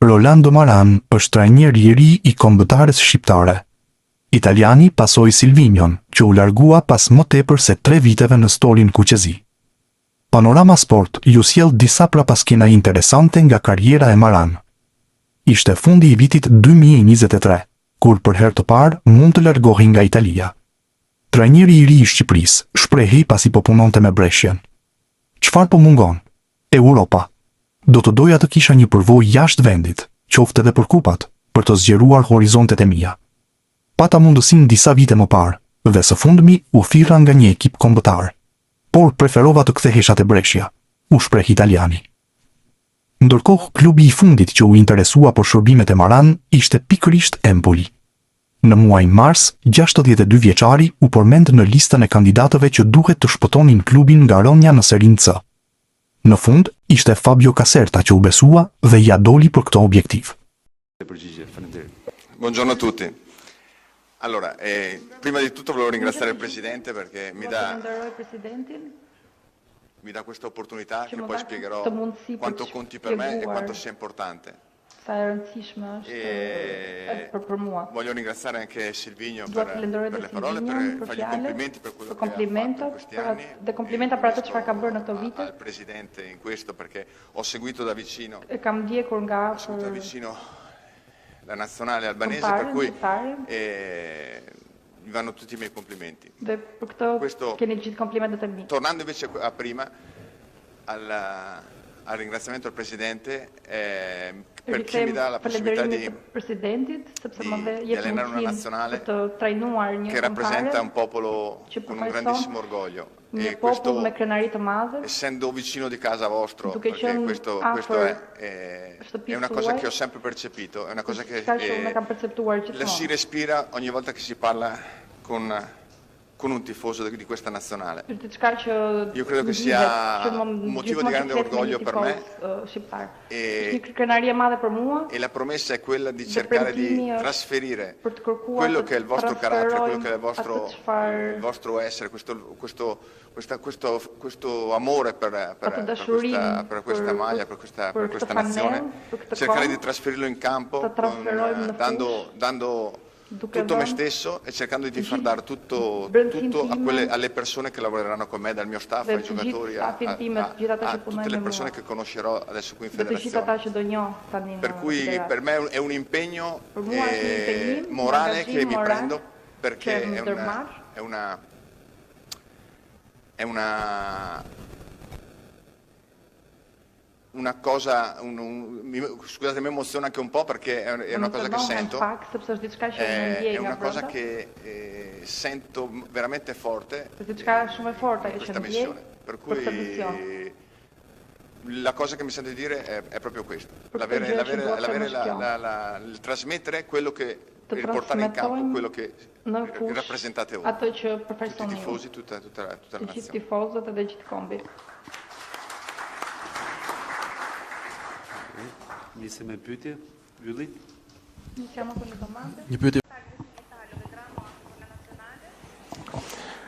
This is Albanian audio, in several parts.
Rolando Maran është trajner i ri i kombëtares shqiptare. Italiani pasoi Silvinion, që u largua pas më tepër se 3 viteve në storin kuqezi. Panorama Sport ju sjell disa prapaskina interesante nga karriera e Maran. Ishte fundi i vitit 2023, kur për herë të parë mund të largohej nga Italia. Trajneri i ri i Shqipërisë shprehej pasi po punonte me Brescian. Çfarë po mungon? Europa. Do të doja të kisha një përvojë jashtë vendit, qoftë edhe për kupat, për të zgjeruar horizontet e mia. Pata mundësinë disa vite më parë, dhe së fundmi u thirra nga një ekip kombëtar. Por preferova të kthehesha te Brescia, u shpreh italiani. Ndërkohë, klubi i fundit që u interesua për shërbimet e Maran ishte pikërisht Empoli. Në muajin mars, 62 vjeçari u përmend në listën e kandidatëve që duhet të shpëtonin klubin nga rënja në Serie C. Në fund, ishte Fabio Caserta që u besua dhe ja doli për këtë objektiv. Buongiorno a tutti. Allora, prima di tutto volevo ringraziare il Presidente perché mi dà questa opportunità che poi spiegherò quanto conti per me e quanto sia importante. Voglio ringraziare anche Silvinio per le parole, per fargli complimenti per quello che ha fatto in questi anni. Al Presidente in questo perché ho seguito da vicino la nazionale albanese, per cui gli vanno tutti i miei complimenti. Questo, tornando invece a prima, al ringraziamento al Presidente perché mi dà la possibilità di allenare una nazionale che rappresenta un popolo con un grandissimo orgoglio. E questo, essendo vicino di casa vostro, perché questo è una cosa che ho sempre percepito, è una cosa che la si respira ogni volta che si parla con un tifoso di questa nazionale. Io credo che sia un motivo di grande orgoglio per me e la promessa è quella di cercare di trasferire quello che è il vostro carattere, quello che è il vostro essere, questo amore per questa maglia, per questa nazione, cercare di trasferirlo in campo dando tutto me stesso e cercando di far dare tutto alle persone che lavoreranno con me, dal mio staff ai giocatori a tutte le persone che conoscerò adesso qui in federazione. Per cui per me è un impegno morale che mi prendo perché è una cosa, scusate, mi emoziona anche un po' perché è una cosa che sento, è una cosa che sento veramente forte in questa missione, per cui la cosa che mi sento di dire è proprio questo, il trasmettere quello che, il portare in campo quello che rappresentate voi, tutti i tifosi, tutta la nazione. Nisem me pyetje, Ylli. Iniziamo con le domande. Një pyetje.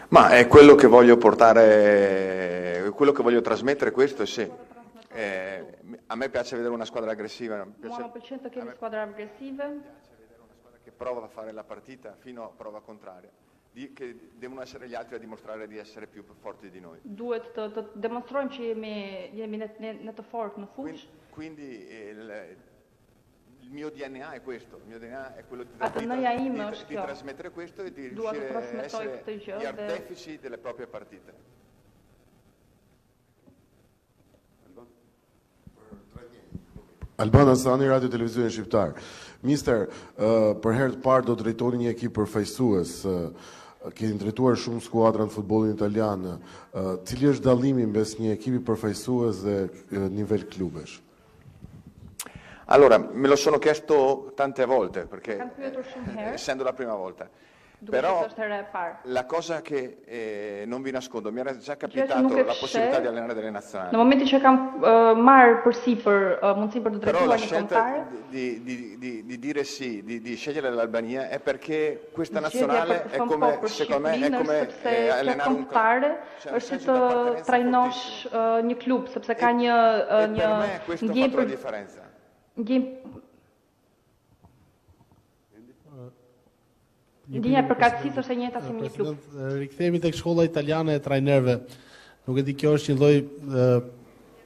Ma è quello che voglio portare, quello che voglio trasmettere, questo è sì. A me piace vedere una squadra aggressiva, che squadra aggressiva. Mi piace vedere una squadra che prova a fare la partita fino a prova contraria. Che devono essere gli altri a dimostrare di essere più forti di noi. Duhet të demonstrojmë që jemi në të fortë në fushë. Quindi il mio DNA è questo, il mio DNA è quello di trasmettere questo e di riuscire a essere gli artefici delle proprie partite. Alban Asani, Radio Televizion Shqiptar. Mister, për herë të parë do të drejtoni një ekip përfaqësues. Keni drejtuar shumë skuadra në futbollin italian. Cili është dallimi mes një ekipi përfaqësues dhe nivel klubesh? Allora, me lo sono chiesto tante volte, perché essendo la prima volta. Però la cosa che non vi nascondo, mi era già capitato la possibilità di allenare delle nazionali. Në momentin që kam marrë përsipër mundësinë për të drejtuar një kombëtare, di dire sì, di scegliere l'Albania è perché questa nazionale è come, secondo me, è come allenare un club. Është të trajnosh një klub, sepse ka një ndjenjë për differenza. Ndjenja e përkatësisë është e njëjta si një klub. Rikthehemi tek shkolla italiane e trajnerëve. Nuk e di, kjo është një lloj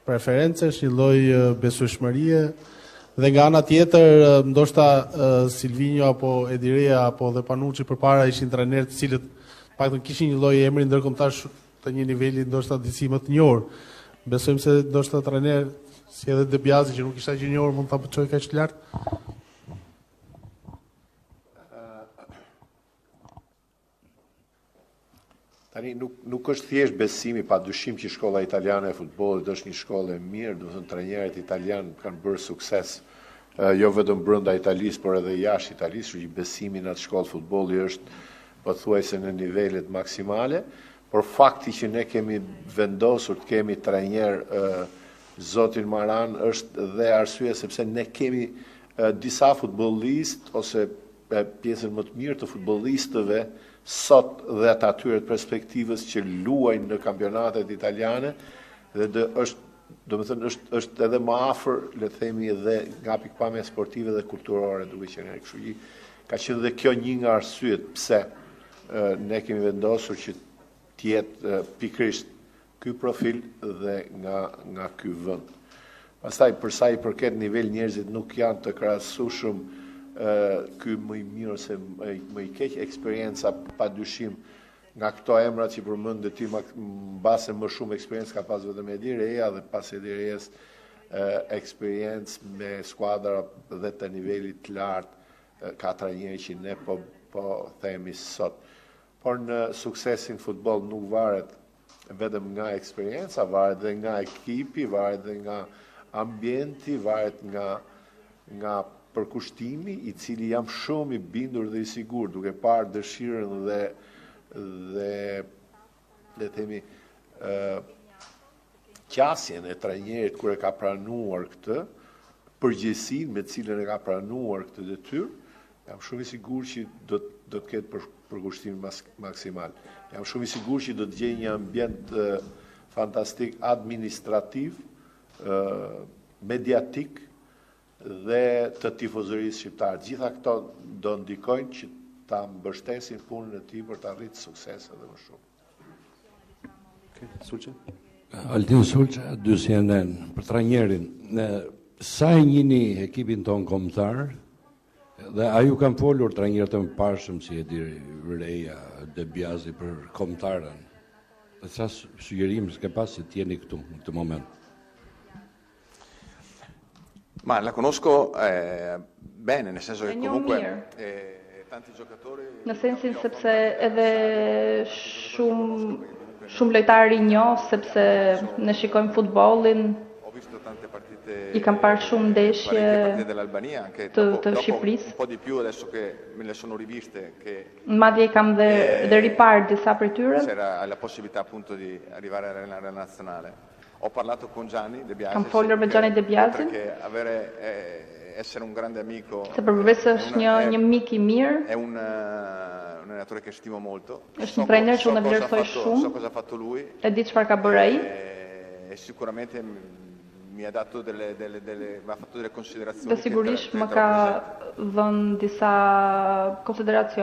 preference, është një lloj besueshmërie, dhe nga ana tjetër ndoshta Silvinho apo Edirea apo dhe Panucci përpara ishin trajnerë të cilët paktën kishin një lloj emri ndërkombëtar të një niveli ndoshta disi më të njohur. Besojmë se ndoshta trajner si edhe De Biasi që nuk ishte aq i njohur mund ta çojë kaq lart. Tani nuk është thjesht besimi, pa dyshim që shkolla italiane e futbollit është një shkollë e mirë, do të thënë trajnerët italianë kanë bërë sukses jo vetëm brenda Italisë, por edhe jashtë Italisë, që besimi në atë shkollë futbolli është pothuajse në nivelet maksimale, por fakti që ne kemi vendosur të kemi trajner zotin Maran është dhe arsye sepse ne kemi disa futbollistë ose pjesën më të mirë të futbollistëve sot dhe të atyre të perspektivës që luajnë në kampionatet italiane dhe është edhe më afër, le të themi, edhe nga pikpamja sportive dhe kulturore duke qenë kështu. Ka qenë dhe kjo një nga arsyet pse ne kemi vendosur që të jetë pikërisht ky profil dhe nga ky vend. Pastaj për sa i përket nivel njerëzit nuk janë të krahasueshëm ky më i mirë ose më i keq, eksperjenca padyshim nga këto emrat që përmendë ti mbase më shumë eksperiencë ka pas vetëm Edirea dhe pas Edireas eksperiencë me skuadra dhe të nivelit të lartë ka trajnerë që ne po themi sot. Por në suksesin futboll nuk varet vetëm nga eksperjenca, varet dhe nga ekipi, varet dhe nga ambienti, varet nga përkushtimi i cili jam shumë i bindur dhe i sigurt, duke parë dëshirën dhe le themi qasjen e trajnerit kur e ka pranuar këtë, përgjegjësinë me cilën e ka pranuar këtë detyrë, jam shumë i sigurt që do të ketë përkushtim maksimal. Jam shumë i sigurt që do të gjejë një ambient fantastik administrativ, mediatik dhe të tifozërisë shqiptare. Gjitha këto do ndikojnë që ta mbështesin punën e tij për të arritur sukses edhe më shumë. Altin Sulça, dy CNN, për trajnerin, sa e njihni ekipin ton kombëtar dhe a ju kanë folur trajnerët e mëparshëm si Edirea, De Biasi për kombëtarën? Dhe sa sugjerim s'ke pas se t'jeni këtu në këtë moment? Ma la conosco bene, nel senso che comunque tanti giocatori... Në sensin sepse edhe shumë lojtarë i njoh, sepse ne shikojmë futbollin, i kam parë shumë ndeshje të Shqipërisë. Un po' di più adesso che me le sono riviste che madje i kam dhe riparë disa prej tyre. C'era la possibilità appunto di arrivare alla nazionale. Ho parlato con Gianni De Biasi. Kam folur me Gianni De Biasi. Perché essere un grande amico. Se përveç se është një mik i mirë. È un allenatore che stimo molto. Është një trajner që unë vlerësoj shumë. So cosa ha fatto lui. E di çfarë ka bërë ai. E sicuramente mi ha dato mi ha fatto delle considerazioni. Dhe sigurisht më ka dhënë disa konsiderata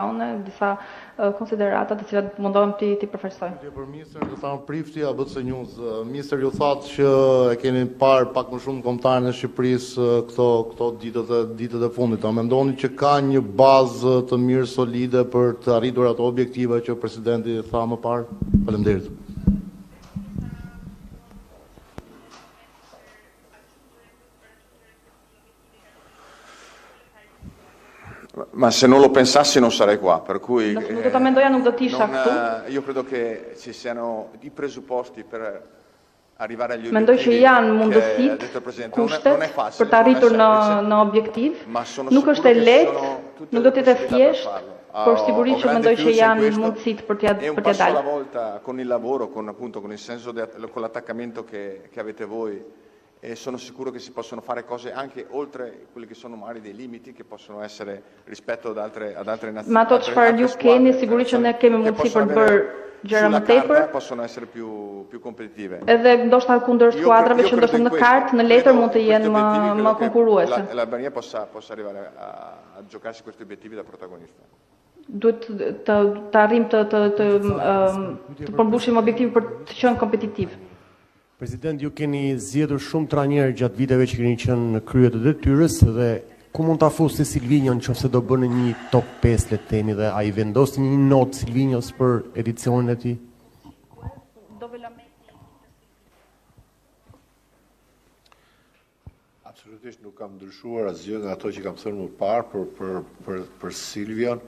të cilat mundohem ti përfaqësoj. Për ministër do thamë prifti ABC News. Ministër ju thatë që e keni parë pak më shumë kombëtarën e Shqipërisë këto ditët e fundit. A mendoni që ka një bazë të mirë solide për të arritur ato objektiva që presidenti tha më parë? Faleminderit. Ma se non lo pensassi non sarei qua, per cui io credo che ci siano i presupposti per arrivare agli obiettivi. Mendoj që janë mundësitë, kushtet për të arritur në objektiv. Nuk është e lehtë, nuk do të jetë thjesht, por sigurisht që mendoj që janë mundësitë për t'ia dalë. Un passo alla volta con il lavoro, con il senso con l'attaccamento che avete voi e sono sicuro che si possono fare cose anche oltre quelli che sono magari dei limiti che possono essere rispetto ad altre nazioni. Ma ato çfarë ju keni, sigurisht që ne kemi mundësi për të bërë gjëra më tepër. Possono essere più competitive. Edhe ndoshta kundër skuadrave që ndoshta në kartë, në letër mund të jenë më konkurruese. L'Albania possa arrivare a giocarsi questi obiettivi da protagonista. Duhet të arrim të përmbushim objektiv për të qenë kompetitiv. President, ju keni zgjedhur shumë trajnerë gjatë viteve që keni qenë në krye të detyrës dhe ku mund ta fusni Silvinion nëse do bëni një top 5 le të themi dhe ai vendosni një notë Silvinios për edicionin e tij? Absolutisht nuk kam ndryshuar asgjë nga ato që kam thënë më parë për Silvion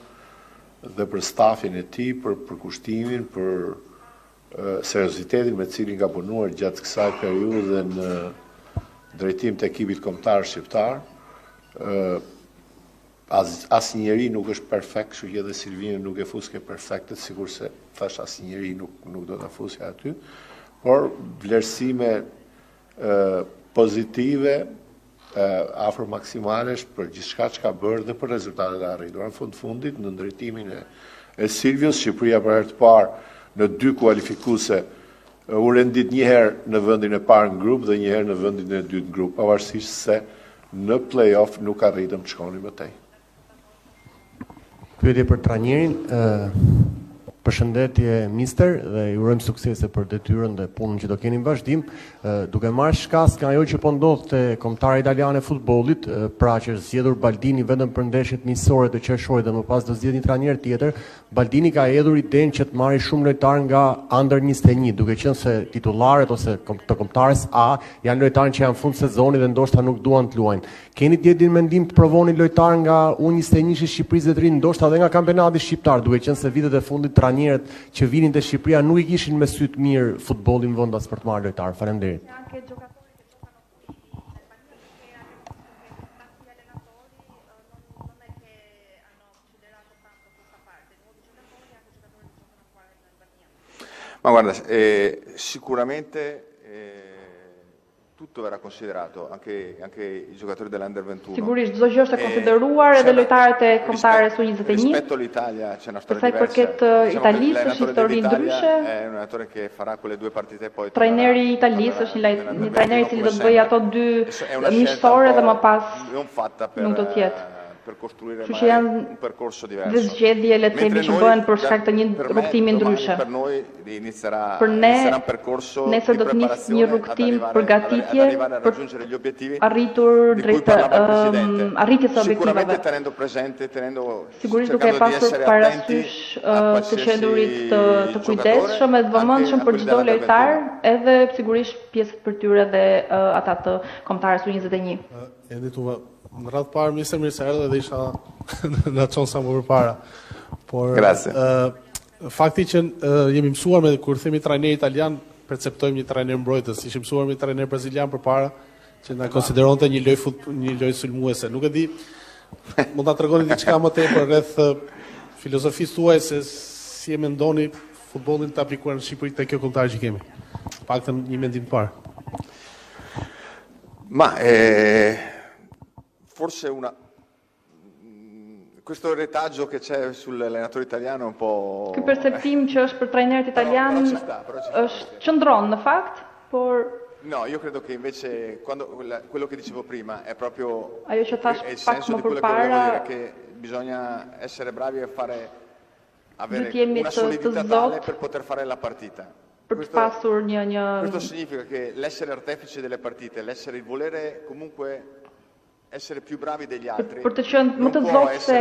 dhe për stafin e tij, për përkushtimin, për seriozitetin me cilin ka punuar gjatë kësaj periudhe në drejtim të ekipit kombëtar shqiptar. Asnjëri nuk është perfekt, kështu që edhe Silvini nuk e fuske perfektet, sikurse thash asnjëri nuk do ta fusja aty, por vlerësime pozitive afër maksimalesh për gjithçka që ka bërë dhe për rezultatet e arritura. Në fundit në drejtimin e Silvios, Shqipëria për herë të parë në 2 kualifikuese u rendit një herë në vendin e parë në grup dhe një herë në vendin e dytë në grup, pavarësisht se në play-off nuk arritëm të shkonim më tej. Pyetje për trajnerin, përshëndetje mister dhe ju urojmë suksese për detyrën dhe punën që do keni në vazhdim, duke marrë shkas nga ajo që po ndodh te kombëtari italian e futbollit, pra që është zgjedhur Baldini vetëm për ndeshjet miqësore të qershorit dhe më pas do zgjedhë një trajner tjetër. Baldini ka hedhur idenë që të marrë shumë lojtar nga under 21, duke qenë se titullarët ose të kombëtarës A janë lojtarë që janë fund sezonit dhe ndoshta nuk duan të luajnë. Keni një mendim të provoni lojtar nga U21 i Shqipërisë të rinë, ndoshta edhe nga kampionati shqiptar, duke qenë se vitet e fundit trajnerët që vinin te Shqipëria nuk i kishin me sy të mirë futbollin vendas për të marrë lojtar. Faleminderit. Ma guarda, sicuramente tutto verrà considerato, anche i giocatori dell'Under 21. Sigurisht çdo gjë është e konsideruar edhe lojtarët e kombëtares U21. Rispetto all'Italia c'è una storia diversa. Përket Italisë është histori ndryshe. È un allenatore che farà quelle 2 partite e poi trajneri i Italisë është një trajner i cili do të bëjë ato 2 miqësore dhe më pas nuk do të jetë. Per costruire un percorso diverso. Dhe zgjedhje le të themi që bëhen për shkak të një rrugtimi ndryshe. Per noi inizierà un percorso nesër do të nisë një rrugtim përgatitje për raggiungere gli obiettivi arritur drejt arritjes së objektiveve. Sigurisht duke pasur parasysh të qendurit të kujdesshëm e të vëmendshëm për çdo lojtar, edhe sigurisht pjesët për tyre dhe ata të kombëtarës U21. Në radhë parë, minister mirë se erdhe dhe isha në qonë sa më përpara. Por fakti që jemi mësuar me kur themi trajner italian, perceptojmë një trajner mbrojtës, ishim mësuar me trajner brazilian përpara, që na konsideronte një lojë sulmuese. Nuk e di, mund ta tregoni diçka më tepër rreth filozofisë tuaj se si e mendoni futbollin të aplikuar në Shqipëri te kjo kombëtar që kemi. Paktën një mendim të parë. Ma forse questo retaggio che c'è sull'allenatore italiano è un po'... Ky perceptim që është për trajnerët italian është qëndron në fakt, por... No, io credo che invece quello che dicevo prima è proprio ajo që thash il pak senso më di quello che përpara, volevo dire, che bisogna essere bravi a avere una solidità të tale per poter fare la partita. Për të pasur Questo significa che l'essere artefice delle partite, l'essere il volere comunque essere più bravi degli altri. Për të qenë më të zotë se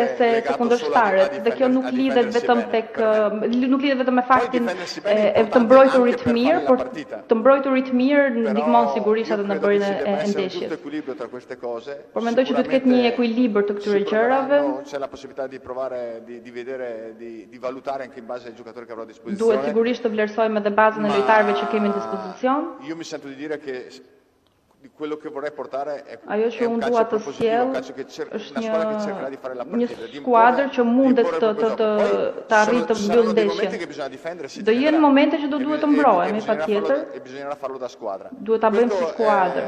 të kundërshtarët, dhe kjo nuk lidhet vetëm me faktin e të mbrojturit mirë, por të mbrojturit mirë ndihmon sigurisht edhe në bërjen e ndeshjes. Por mendoj që duhet të ketë një ekuilibër të këtyre gjërave. C'è la possibilità di provare di vedere di valutare anche in base ai giocatori che avrò a disposizione. Duhet sigurisht të vlerësojmë edhe bazën e lojtarëve që kemi në dispozicion. Io mi sento di dire che quello che vorrei portare è un calcio propositivo, calcio che una squadra che cercherà di fare la partita, një skuadër që mundet të arrijë të mbyllë ndeshjen. Do jenë momente që do duhet të mbrohemi patjetër. E bisognerà farlo da squadra. Duhet ta bëjmë si skuadër.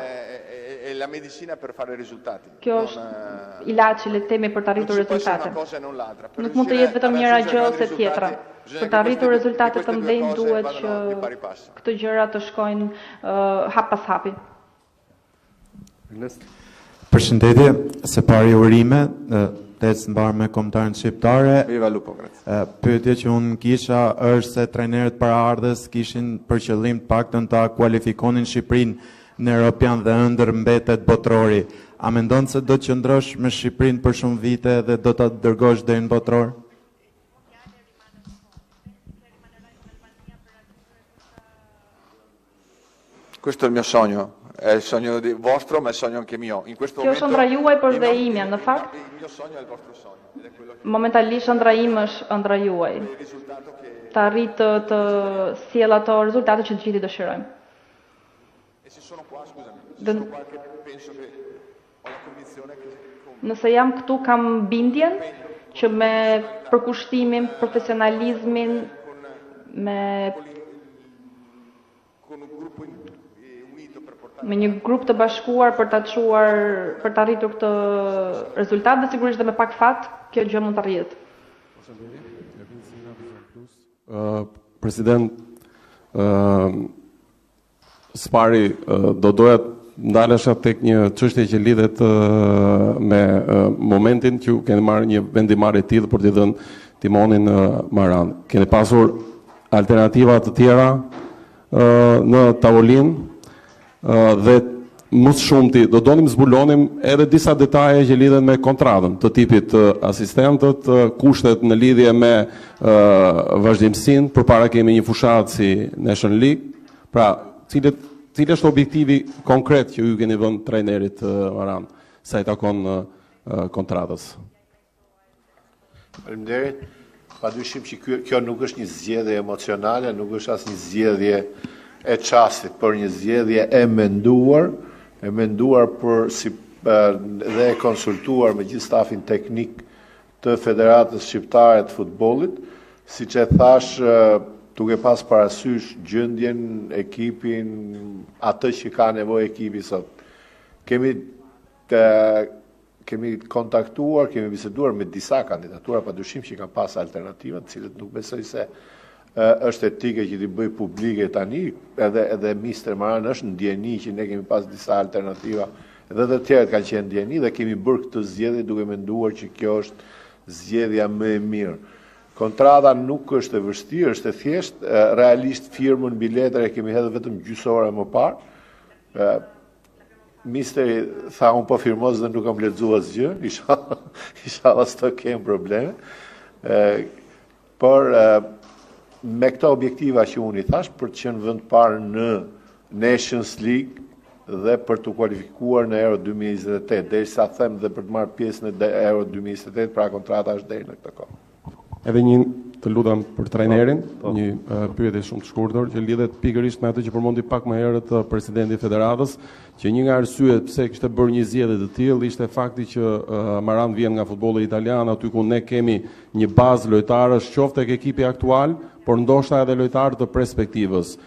Kjo është ilaçi, le të themi, për të arritur rezultate. Nuk mund të jetë vetëm njëra gjë ose tjetra. Për të arritur rezultate të mëdhenj duhet që këto gjëra të shkojnë hap pas hapi. Përshëndetje, se pari urime, tecë mbarë me kombëtarën shqiptare. Pyetje që unë kisha është se trajnerët paraardhës kishin për qëllim të paktën ta kualifikonin Shqipërinë në Europian dhe ëndër mbetet botrori. A mendon se do të qëndrosh me Shqipërinë për shumë vite dhe do ta dërgosh deri në botror? Questo è il mio sogno. È il sogno vostro, ma è il sogno anche mio. In questo momento. Kjo është ëndra juaj, por dhe imja, në fakt. Il mio sogno è il vostro sogno. Momentalisht ëndra im është ëndra juaj. Të arrit të sjell ato rezultate që të gjithë dëshirojmë. Nëse jam këtu, kam bindjen që me përkushtimin, profesionalizmin, me një grup të bashkuar për të arritur këtë rezultat dhe sigurisht dhe me pak fat, kjo gjë mund të arrihet. President, Spari, do doja ndalesha tek një çështje që lidhet me momentin që keni marrë një vendimarrje të tillë për t'i dhënë timonin Maran. Keni pasur alternativa të tjera në tavolinë dhe më së shumti do donim zbulonim edhe disa detaje që lidhen me kontratën, të tipit asistentët, kushtet në lidhje me vazhdimsinë, përpara kemi një fushatë si Nation League. Pra, cili është objektivi konkret që ju keni vënë trajnerit Maran sa i takon kontratës? Faleminderit. Padyshim që kjo nuk është një zgjedhje emocionale, nuk është as një zgjedhje e çastit, por një zgjedhje e menduar dhe e konsultuar me gjithë stafin teknik të Federatës Shqiptare të Futbollit, siç e thash, duke pas parasysh gjendjen, ekipin, atë që ka nevojë ekipi sot. Kemi kontaktuar, kemi biseduar me disa kandidatura, padyshim që kanë pas alternativa, të cilët nuk besoj se është etike që t'i bëj publike tani, edhe Mr. Maran është në ndjeni që ne kemi pas disa alternativa, edhe të tjerët kanë qenë ndjeni dhe kemi bërë këtë zgjedhje duke menduar që kjo është zgjedhja më e mirë. Kontrata nuk është e vështirë, është e thjeshtë, realisht firmën biletër e kemi hedhur vetëm gjysore më parë. Misteri tha unë po firmos dhe nuk kam lexuar asgjë, inshallah s'to kem probleme. Por me këto objektiva që unë i thash, për të qenë vend parë në Nations League dhe për të kualifikuar në Euro 2028, derisa them dhe për të marrë pjesë në Euro 2028, pra kontrata është deri në këtë kohë. Edhe një të lutem për trajnerin, një pyetje shumë të shkurtër që lidhet pikërisht me atë që përmendi pak më herët presidenti i Federatës, që një nga arsyet pse kishte bërë një zgjedhje të tillë ishte fakti që Maran vjen nga futbolli italian, aty ku ne kemi një bazë lojtarësh, qoftë tek ekipi aktual, por ndoshta edhe lojtarë të perspektivës.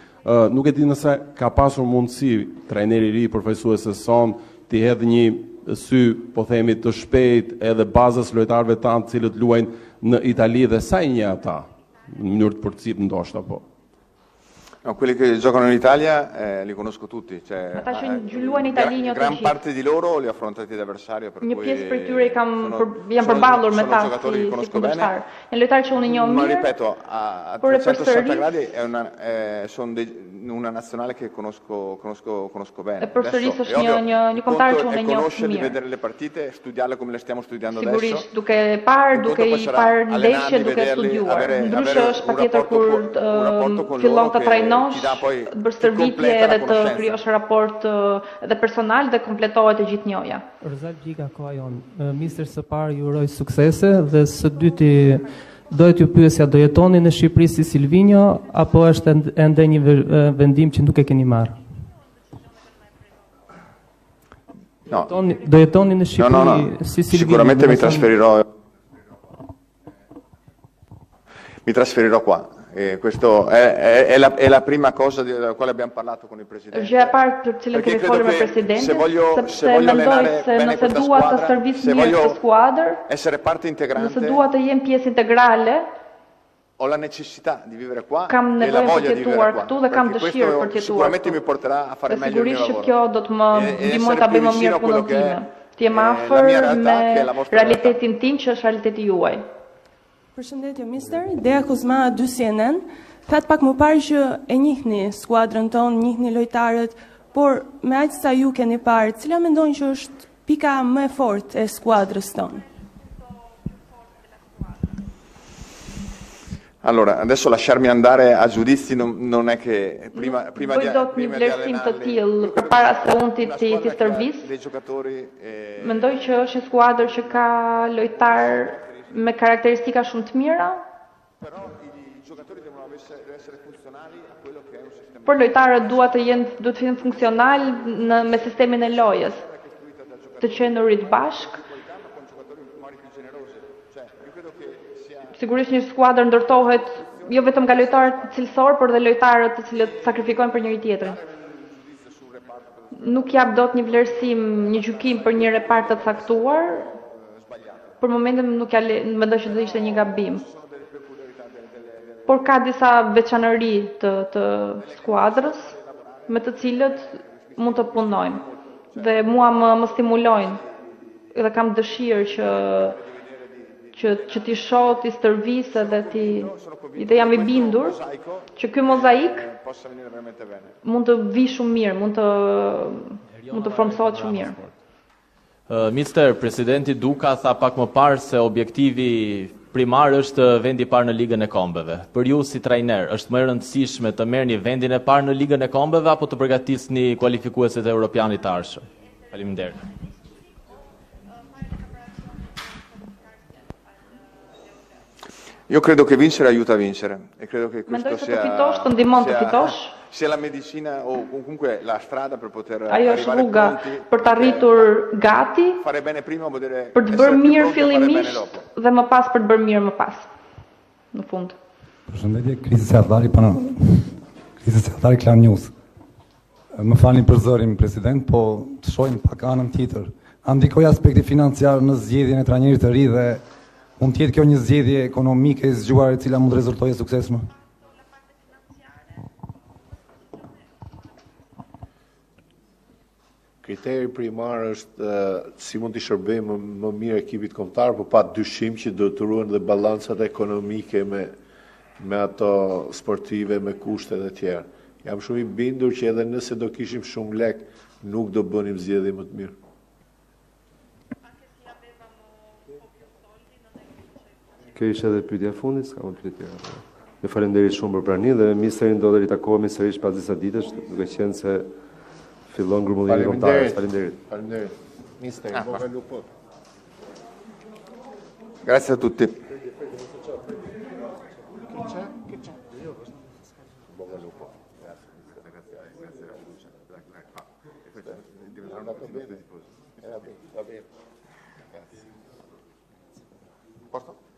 Nuk e di nëse ka pasur mundësi trajneri i ri përfaqësues son të hedhë një sy, po themi, të shpejt edhe bazës lojtarëve tanë të cilët luajnë në Itali dhe sa i një ata, në mënyrë të përcip ndoshta po. No, quelli che giocano in Italia li conosco tutti, cioè ata që luajnë në Itali njoh të gran gjithë. parte di loro li ho affrontati da avversario, per Një cui pjesë prej tyre janë përballur me ta si kundërshtar. Janë lojtarë që unë njoh ma mirë. ripeto, a 360 gradi sono una nazionale che conosco bene. E përsëris është një kombëtar që unë e njoh conoscere, mirë. vedere le partite, studiarle come le stiamo studiando adesso. Sigurisht, duke i parë ndeshje, duke studiuar. Ndryshe është patjetër kur fillon të trajnosh, të bësh stërvitje edhe të krijosh raport edhe personal dhe kompletohet e gjithë njoja. Rëzal Gjika, koha jonë. Mr. së parë ju uroj suksese dhe së dyti dohet ju pyesja, do jetoni në Shqipëri si Silvinjo apo është ende një vendim që nuk e keni marrë? No. Do jetoni në Shqipëri si Silvinjo? Sicuramente mi trasferirò qua. Questa è la prima cosa della quale abbiamo parlato con il Presidente. Gjëja e parë për cilën kemi folur me Presidentin, sepse mendoj se nëse dua të servis mirë këtë skuadër, essere parte integrante, nëse dua të jem pjesë integrale, ho la necessità di vivere qua kam e la nevojë voglia për di të vivere jetuar qua. këtu dhe kam Perché dëshirë për questo të jetuar sicuramente këtu. mi porterà a fare meglio il mio Sigurisht që lavoro. kjo do të më ndihmoj ta bëj më mirë punën time. Të jem la afër mia realtà, che è la me vostra realitetin tim që është realiteti juaj. Përshëndetje, mister. Dea Kozma, 2 CNN. Thatë pak më parë që e njihni skuadrën tonë, njihni lojtarët, por me aq sa ju keni parë, cila mendojnë që është pika më e fortë e skuadrës tonë? Allora, adesso lasciarmi andare a giudizi non è che prima di vlerësim të tillë përpara se unë ti stërvis. Mendoj që është një skuadër që ka lojtar me karakteristika shumë të mira. Por lojtarët duhet të jenë funksional me sistemin e lojës, të qenurit bashk. Sigurisht një skuadër ndërtohet jo vetëm nga lojtarët cilësor, por dhe lojtarët të cilët sakrifikojnë për njëri tjetrin. Nuk jap dot një vlerësim, një gjykim për një repart të caktuar. Për momentin nuk mendoj që do ishte një gabim. Por ka disa veçanëri të skuadrës me të cilët mund të punojmë dhe mua më stimulojnë dhe kam dëshirë që t'i shoh, t'i stërvisë dhe jam i bindur që ky mozaik mund të vi shumë mirë, mund të formsohet shumë mirë. Mister, Presidenti Duka tha pak më parë se objektivi primar është vendi i parë në Ligën e Kombeve. Për ju si trajner, është më e rëndësishme të merrni vendin e parë në Ligën e Kombeve apo të përgatisni kualifikuesit e Europianit të ardhshëm? Faleminderit. Io credo che vincere aiuta a vincere e credo che questo sia la medicina o comunque la strada per poter arrivare pronti, për të arritur gati, fare bene prima, për të bërë mirë fillimisht dhe më pas për të bërë mirë më pas. Në fund. Përshëndetje, Krisi Seatari Klan News. Më falni për zërin, President, po të shohim pak anën tjetër. A ndikoj aspekti financiar në zgjedhjen e trajnerit të ri dhe mund të jetë kjo një zgjedhje ekonomike e zgjuar e cila mund të rezultojë suksesshme? Kriteri primar është si mund të shërbejmë më mirë ekipit kombëtar, por pa dyshim që do të ruhen dhe balancat ekonomike me ato sportive, me kushte dhe tjerë. Jam shumë i bindur që edhe nëse do kishim shumë lek, nuk do bënim zgjedhje më të mirë. Kjo ishte edhe pyetja e fundit, s'ka më pyetje tjera. Ju falenderit shumë për praninë dhe ministrin do të ritakohemi sërish pas disa ditësh, duke qenë se fillon grumullimi kombëtar. Faleminderit. Faleminderit. Mister, buon lupo. Grazie a tutti. Va bene. Posto?